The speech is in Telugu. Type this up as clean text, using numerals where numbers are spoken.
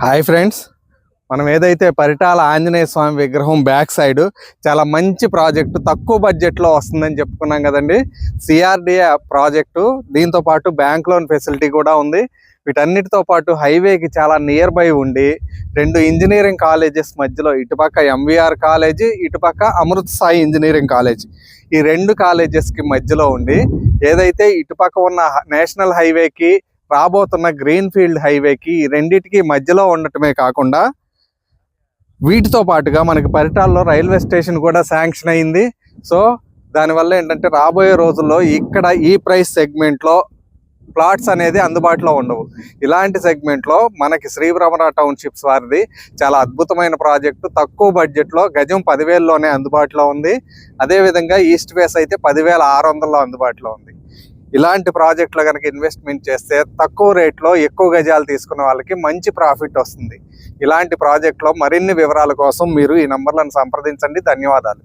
హాయ్ ఫ్రెండ్స్, మనం ఏదైతే పరిటాల ఆంజనేయ స్వామి విగ్రహం బ్యాక్ సైడ్ చాలా మంచి ప్రాజెక్టు తక్కువ బడ్జెట్లో వస్తుందని చెప్పుకున్నాం కదండి. సిఆర్డిఏ ప్రాజెక్టు, దీంతో పాటు బ్యాంక్ లోన్ ఫెసిలిటీ కూడా ఉంది. వీటన్నిటితో పాటు హైవేకి చాలా నియర్ బై ఉండి 2 ఇంజనీరింగ్ కాలేజెస్ మధ్యలో, ఇటుపక్క ఎంవిఆర్ కాలేజీ, ఇటుపక్క అమృత్ సాయి ఇంజనీరింగ్ కాలేజ్, ఈ 2 కాలేజెస్కి మధ్యలో ఉండి ఏదైతే ఇటుపక్క ఉన్న నేషనల్ హైవేకి రాబోతున్న గ్రీన్ ఫీల్డ్ హైవేకి ఈ రెండింటికి మధ్యలో ఉండటమే కాకుండా వీటితో పాటుగా మనకి పరిటాల్లో రైల్వే స్టేషన్ కూడా శాంక్షన్ అయింది. సో దానివల్ల ఏంటంటే రాబోయే రోజుల్లో ఇక్కడ ఈ ప్రైస్ సెగ్మెంట్లో ప్లాట్స్ అనేది అందుబాటులో ఉండవు. ఇలాంటి సెగ్మెంట్లో మనకి శ్రీ భ్రమర టౌన్షిప్స్ వారిది చాలా అద్భుతమైన ప్రాజెక్టు, తక్కువ బడ్జెట్లో గజం 10,000లోనే అందుబాటులో ఉంది. అదేవిధంగా ఈస్ట్ ఫేస్ అయితే 10,600లో అందుబాటులో ఉంది. ఇలాంటి ప్రాజెక్టులో కనుక ఇన్వెస్ట్మెంట్ చేస్తే తక్కువ రేట్లో ఎక్కువ గజాలు తీసుకున్న వాళ్ళకి మంచి ప్రాఫిట్ వస్తుంది. ఇలాంటి ప్రాజెక్టులో మరిన్ని వివరాల కోసం మీరు ఈ నంబర్లను సంప్రదించండి. ధన్యవాదాలు.